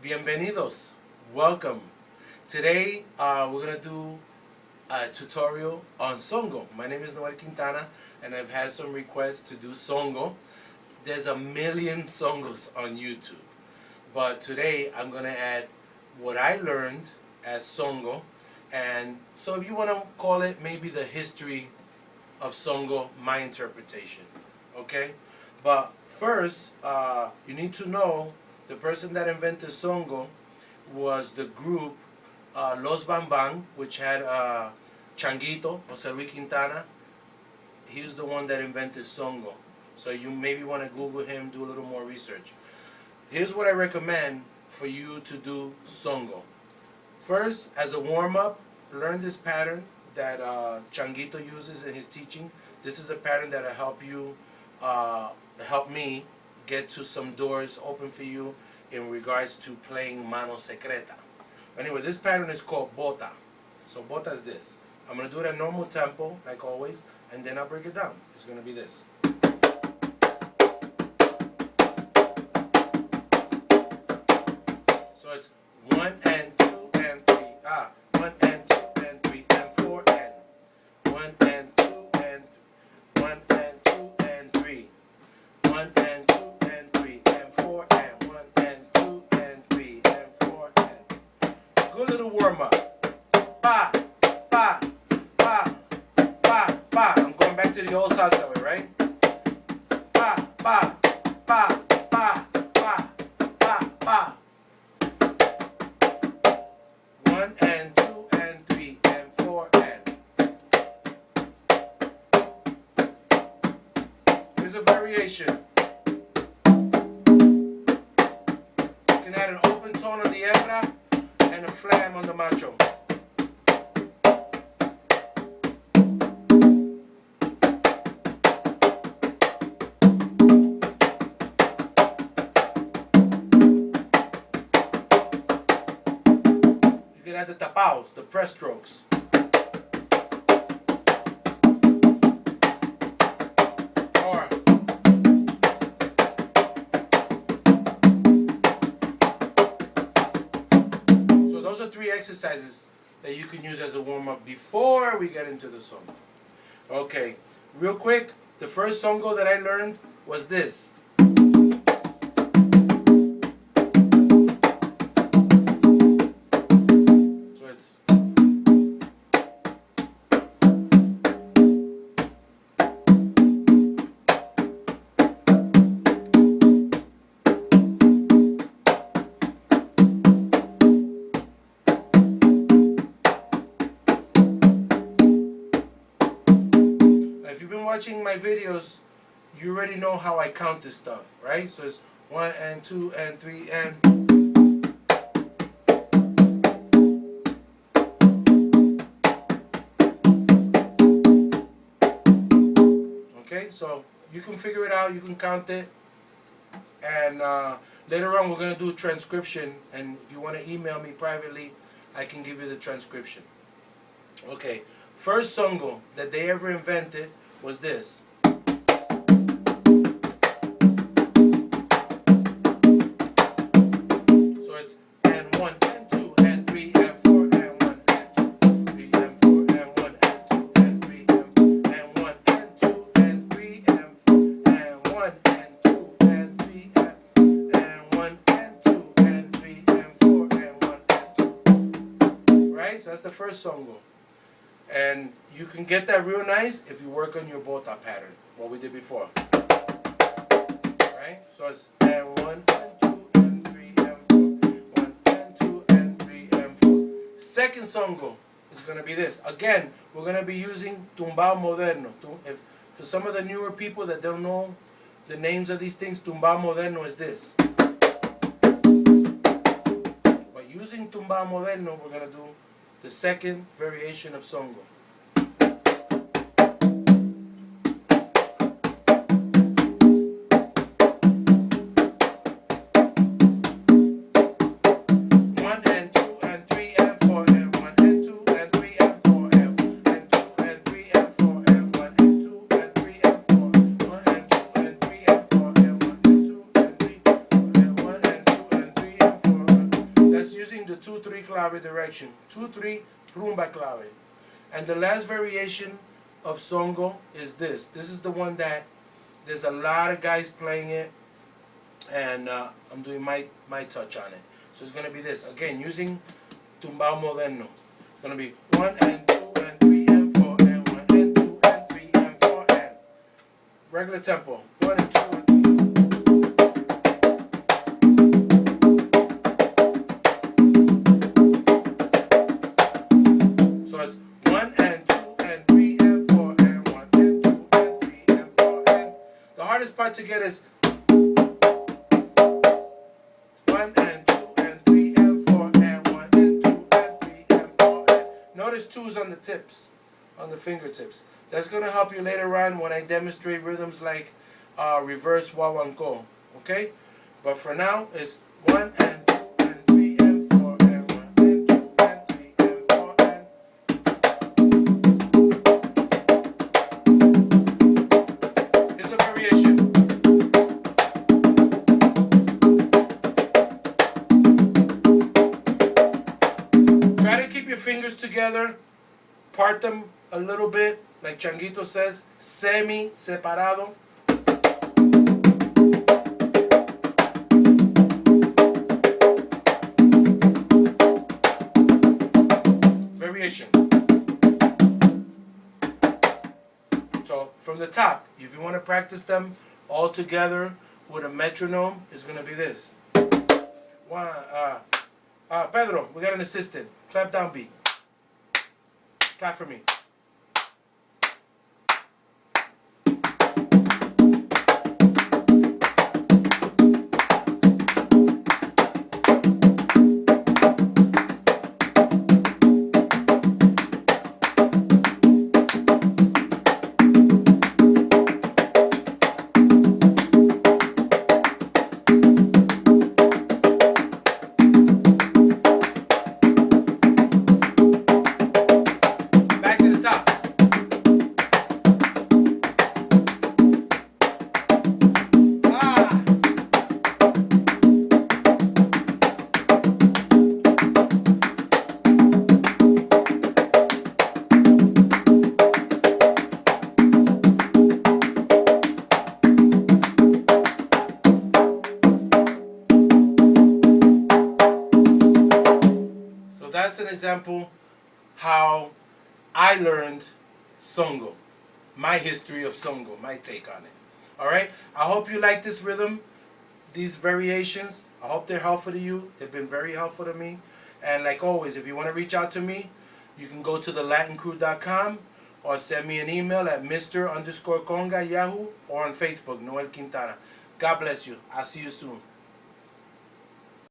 Bienvenidos. Welcome. Today we're going to do a tutorial on Songo. My name is Noel Quintana and I've had some requests to do Songo. There's a million Songos on YouTube. But today I'm going to add what I learned as Songo. And so if you want to call it maybe the history of Songo, my interpretation. Okay? But first, you need to know the person that invented Songo was the group Los Bambang, which had Changuito, Noel Quintana. He was the one that invented Songo. So you maybe want to Google him, do a little more research. Here's what I recommend for you to do Songo. First, as a warm-up, learn this pattern that Changuito uses in his teaching. This is a pattern that will help you, help me get to some doors open for you in regards to playing mano secreta. Anyway, this pattern is called bota. So bota is this. I'm going to do it at normal tempo, like always, and then I'll break it down. It's going to be this. So it's 1 and 2 and 3. 1 and 2 and 3 and 4 and 1 and 2 and 1 and 2 and 3. 1 and 2 and 3 and 4 and 1 and 2 and 3 and 4 and. Good little warm up. Pa, pa, pa, pa, pa. I'm going back to the old salsa way, right? Pa, pa, pa, pa, pa, pa, pa. 1 and 2 and 3 and 4 and. Here's a variation. You can add an open tone on the hembra and a flam on the macho. You can add the tapaos, the press strokes. Or so those are 3 exercises that you can use as a warm-up before we get into the song. Okay, real quick, the first songo that I learned was this. So it's if you've been watching my videos, you already know how I count this stuff, right? So it's 1 and 2 and 3 and. Okay, so you can figure it out, you can count it. And later on we're going to do transcription, and if you want to email me privately, I can give you the transcription. Okay, first songo that they ever invented was this. So it's and 1 and 2 and 3 and 4 and 1 and 2 3 and 4 and 1 and 2 and 3 and 1 and 2 and 3 and 4 and 1 and 2 and 3 and 1 and 2 and 3 and 4 and 1 and 2. Right? So that's the first songo. And you can get that real nice if you work on your bota pattern, what we did before. Right? So it's and 1 and 2 and 3 and 4. 1 and 2 and 3 and 4. Second songo is going to be this. Again, we're going to be using tumbao moderno. For some of the newer people that don't know the names of these things, tumbao moderno is this. But using tumbao moderno, we're going to do the second variation of songo. using the 2-3 clave direction. 2-3 rumba clave. And the last variation of Songo is this. This is the one that there's a lot of guys playing it, and I'm doing my touch on it. So it's going to be this. Again, using tumbao moderno. It's going to be 1 and 2 and 3 and 4 and 1 and 2 and 3 and 4 and regular tempo. 1 and 2 and 3. So it's 1 and 2 and 3 and 4 and 1 and 2 and 3 and 4 and the hardest part to get is 1 and 2 and 3 and 4 and 1 and 2 and 3 and 4 and notice 2's on the tips, on the fingertips. That's going to help you later on when I demonstrate rhythms like reverse wawanko. Okay? But for now, it's 1 and 2 and 3 and 4 and 1 and 2 and 3 and 4 and here's a variation. Try to keep your fingers together, part them a little bit, like Changuito says, semi-separado. Variation. So from the top, if you want to practice them all together with a metronome, it's going to be this. Pedro, we got an assistant. Clap down beat. Clap for me. That's an example how I learned Songo, my history of Songo, my take on it. Alright, I hope you like this rhythm, these variations. I hope they're helpful to you. They've been very helpful to me. And like always, if you want to reach out to me, you can go to thelatincrew.com or send me an email at Mr_Conga Yahoo or on Facebook, Noel Quintana. God bless you. I'll see you soon.